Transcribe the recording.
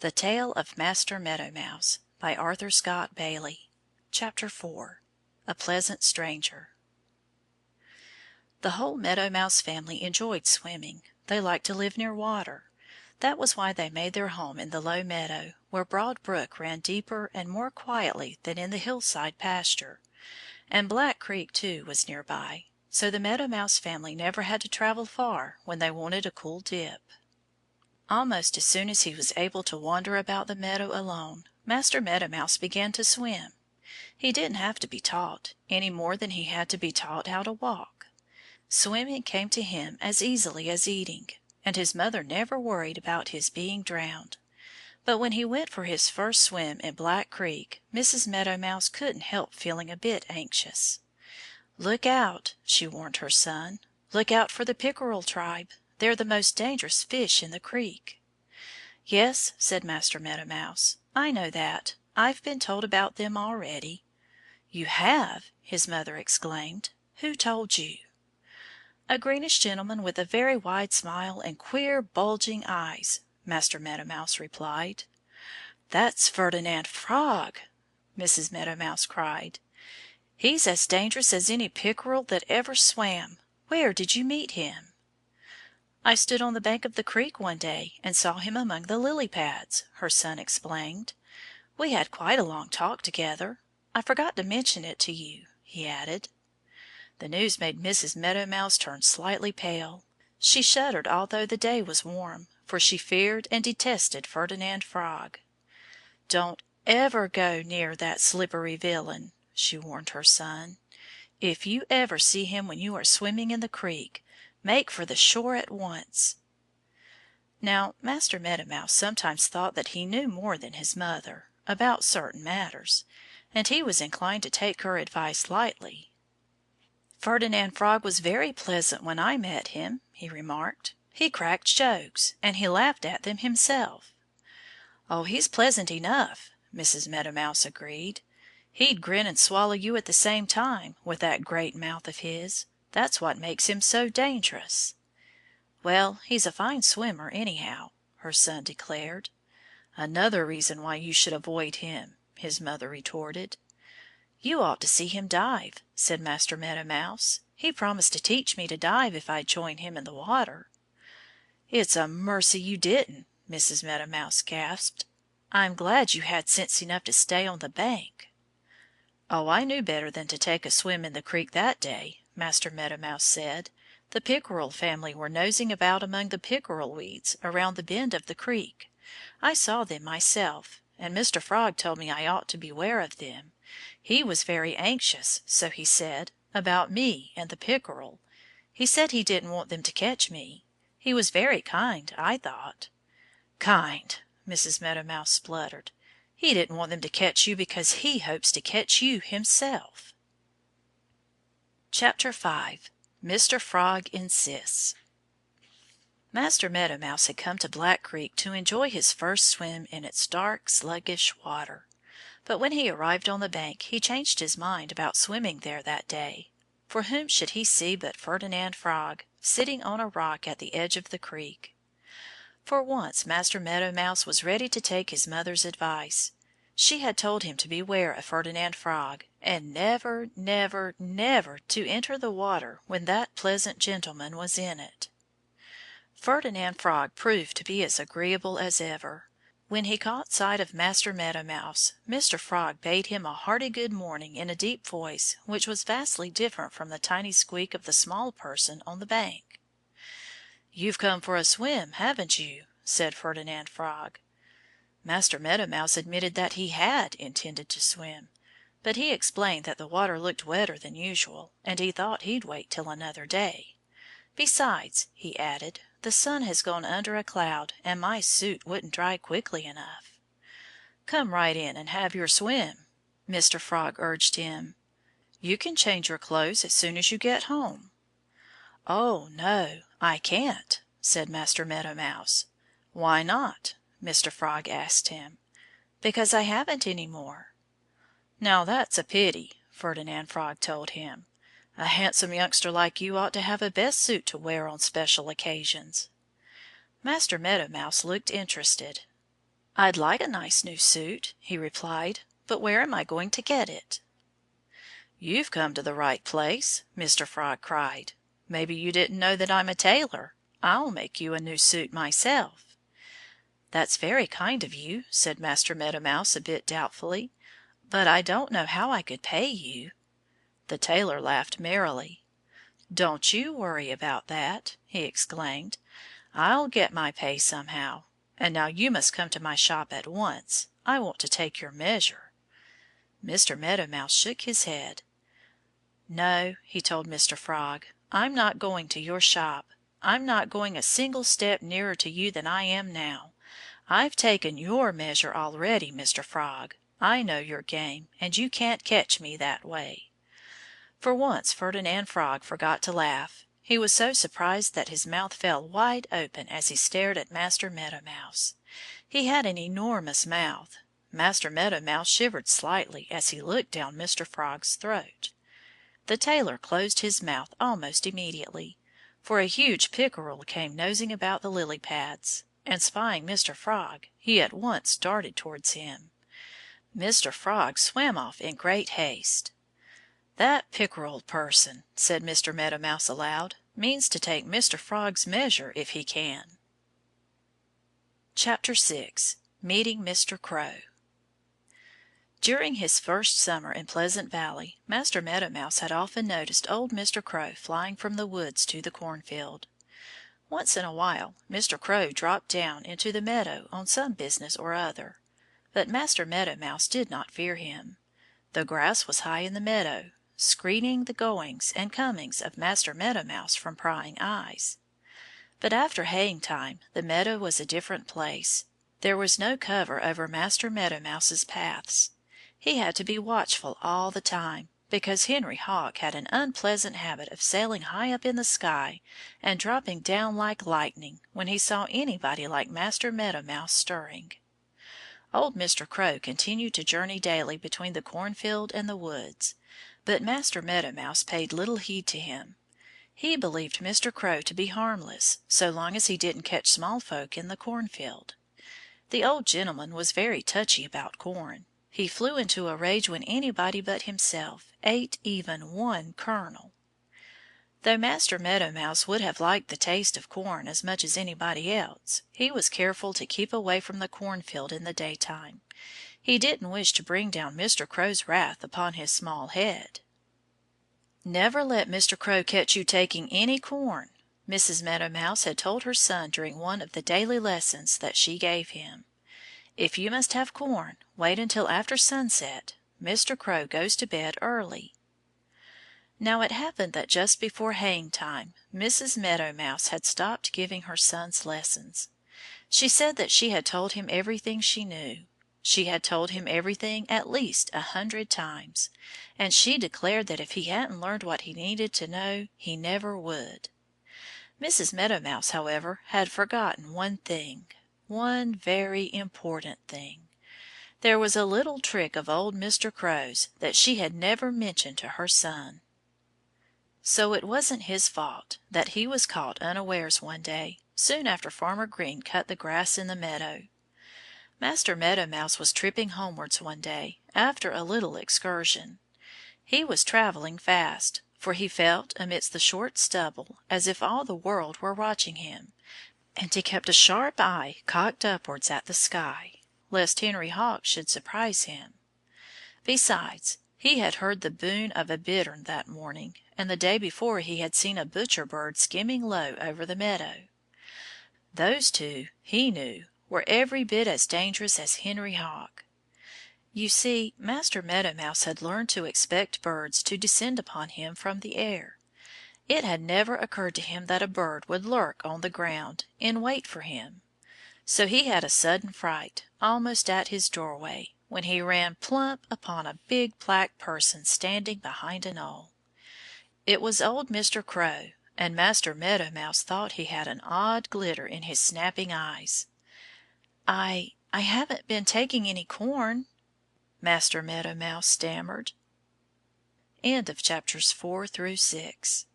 The Tale of Master Meadow Mouse by Arthur Scott Bailey. Chapter 4. A Pleasant Stranger. The whole Meadow Mouse family enjoyed swimming. They liked to live near water. That was why they made their home in the low meadow, where Broad Brook ran deeper and more quietly than in the hillside pasture. And Black Creek, too, was near by, so the Meadow Mouse family never had to travel far when they wanted a cool dip. Almost as soon as he was able to wander about the meadow alone, Master Meadow Mouse began to swim. He didn't have to be taught, any more than he had to be taught how to walk. Swimming came to him as easily as eating, and his mother never worried about his being drowned. But when he went for his first swim in Black Creek, Mrs. Meadow Mouse couldn't help feeling a bit anxious. "Look out!" she warned her son. "Look out for the pickerel tribe. They're the most dangerous fish in the creek." "Yes," said Master Meadow Mouse, "I know that. I've been told about them already." "You have!" his mother exclaimed. "Who told you?" "A greenish gentleman with a very wide smile and queer, bulging eyes," Master Meadow Mouse replied. "That's Ferdinand Frog!" Mrs. Meadow Mouse cried. "He's as dangerous as any pickerel that ever swam. Where did you meet him?" "I stood on the bank of the creek one day and saw him among the lily pads," her son explained. "We had quite a long talk together. I forgot to mention it to you," he added. The news made Mrs. Meadow Mouse turn slightly pale. She shuddered although the day was warm, for she feared and detested Ferdinand Frog. "Don't ever go near that slippery villain," she warned her son. "If you ever see him when you are swimming in the creek, make for the shore at once." Now, Master Meadow Mouse sometimes thought that he knew more than his mother about certain matters, and he was inclined to take her advice lightly. "Ferdinand Frog was very pleasant when I met him," he remarked. "He cracked jokes; and he laughed at them himself." "Oh, he's pleasant enough," Mrs. Meadow Mouse agreed. "He'd grin and swallow you at the same time, with that great mouth of his. That's what makes him so dangerous." "Well, he's a fine swimmer, anyhow," her son declared. "Another reason why you should avoid him," his mother retorted. "You ought to see him dive," said Master Meadow Mouse. "He promised to teach me to dive if I'd join him in the water." "It's a mercy you didn't," Mrs. Meadow Mouse gasped. "I'm glad you had sense enough to stay on the bank." "Oh, I knew better than to take a swim in the creek that day," Master Meadow Mouse said. "The pickerel family were nosing about among the pickerel weeds around the bend of the creek. I saw them myself, and Mr. Frog told me I ought to beware of them. He was very anxious, so he said, about me and the pickerel. He said he didn't want them to catch me. He was very kind, I thought." "Kind!" Mrs. Meadow Mouse spluttered. "He didn't want them to catch you because he hopes to catch you himself." Chapter 5. Mr. Frog Insists. Master Meadow Mouse had come to Black Creek to enjoy his first swim in its dark, sluggish water. But when he arrived on the bank he changed his mind about swimming there that day. For whom should he see but Ferdinand Frog, sitting on a rock at the edge of the creek. For once Master Meadow Mouse was ready to take his mother's advice. She had told him to beware of Ferdinand Frog, and never, never, never to enter the water when that pleasant gentleman was in it. Ferdinand Frog proved to be as agreeable as ever. When he caught sight of Master Meadow Mouse, Mr. Frog bade him a hearty good morning in a deep voice which was vastly different from the tiny squeak of the small person on the bank. "You've come for a swim, haven't you?" said Ferdinand Frog. Master Meadow Mouse admitted that he had intended to swim, but he explained that the water looked wetter than usual, and he thought he'd wait till another day. "Besides," he added, "the sun has gone under a cloud and my suit wouldn't dry quickly enough." "Come right in and have your swim," Mr. Frog urged him. "You can change your clothes as soon as you get home." "Oh, no, I can't," said Master Meadow Mouse. "Why not?" Mr. Frog asked him. "Because I haven't any more." "Now that's a pity," Ferdinand Frog told him. "A handsome youngster like you ought to have a best suit to wear on special occasions." Master Meadow Mouse looked interested. "I'd like a nice new suit," he replied, "but where am I going to get it?" "You've come to the right place," Mr. Frog cried. "Maybe you didn't know that I'm a tailor. I'll make you a new suit myself." "That's very kind of you," said Master Meadow Mouse a bit doubtfully, "but I don't know how I could pay you." The tailor laughed merrily. "Don't you worry about that!" he exclaimed. "I'll get my pay somehow. And now you must come to my shop at once. I want to take your measure." Mr. Meadow Mouse shook his head. "No," he told Mr. Frog, "I'm not going to your shop. I'm not going a single step nearer to you than I am now. I've taken your measure already, Mr. Frog. I know your game, and you can't catch me that way." For once Ferdinand Frog forgot to laugh. He was so surprised that his mouth fell wide open as he stared at Master Meadow Mouse. He had an enormous mouth. Master Meadow Mouse shivered slightly as he looked down Mr. Frog's throat. The tailor closed his mouth almost immediately, for a huge pickerel came nosing about the lily pads. And spying Mr. Frog, he at once darted towards him. Mr. Frog swam off in great haste. "That pickerel person," said Mr. Meadow Mouse aloud, "means to take Mr. Frog's measure if he can." Chapter 6. Meeting Mr. Crow. During his first summer in Pleasant Valley, Master Meadow Mouse had often noticed old Mr. Crow flying from the woods to the cornfield. Once in a while Mr. Crow dropped down into the meadow on some business or other. But Master Meadow Mouse did not fear him. The grass was high in the meadow, screening the goings and comings of Master Meadow Mouse from prying eyes. But after haying time the meadow was a different place. There was no cover over Master Meadow Mouse's paths. He had to be watchful all the time, because Henry Hawk had an unpleasant habit of sailing high up in the sky and dropping down like lightning when he saw anybody like Master Meadow Mouse stirring. Old Mr. Crow continued to journey daily between the cornfield and the woods. But Master Meadow Mouse paid little heed to him. He believed Mr. Crow to be harmless so long as he didn't catch small folk in the cornfield. The old gentleman was very touchy about corn. He flew into a rage when anybody but himself ate even one kernel. Though Master Meadow Mouse would have liked the taste of corn as much as anybody else, he was careful to keep away from the cornfield in the daytime. He didn't wish to bring down Mr. Crow's wrath upon his small head. "Never let Mr. Crow catch you taking any corn," Mrs. Meadow Mouse had told her son during one of the daily lessons that she gave him. "If you must have corn, wait until after sunset. Mr. Crow goes to bed early." Now it happened that just before haying time Mrs. Meadow Mouse had stopped giving her sons lessons. She said that she had told him everything she knew. She had told him everything at least 100 times, and she declared that if he hadn't learned what he needed to know he never would. Mrs. Meadow Mouse, however, had forgotten one thing, one very important thing. There was a little trick of old Mr. Crow's that she had never mentioned to her son. So it wasn't his fault that he was caught unawares one day, soon after Farmer Green cut the grass in the meadow. Master Meadow Mouse was tripping homewards one day, after a little excursion. He was travelling fast, for he felt amidst the short stubble as if all the world were watching him, and he kept a sharp eye cocked upwards at the sky, lest Henry Hawk should surprise him. Besides, he had heard the boom of a bittern that morning, and the day before he had seen a butcher bird skimming low over the meadow. Those two, he knew, were every bit as dangerous as Henry Hawk. You see, Master Meadow Mouse had learned to expect birds to descend upon him from the air. It had never occurred to him that a bird would lurk on the ground, in wait for him. So he had a sudden fright, almost at his doorway, when he ran plump upon a big black person standing behind a knoll. It was old Mr. Crow, and Master Meadow Mouse thought he had an odd glitter in his snapping eyes. I haven't been taking any corn," Master Meadow Mouse stammered. Chapters 4 through 6.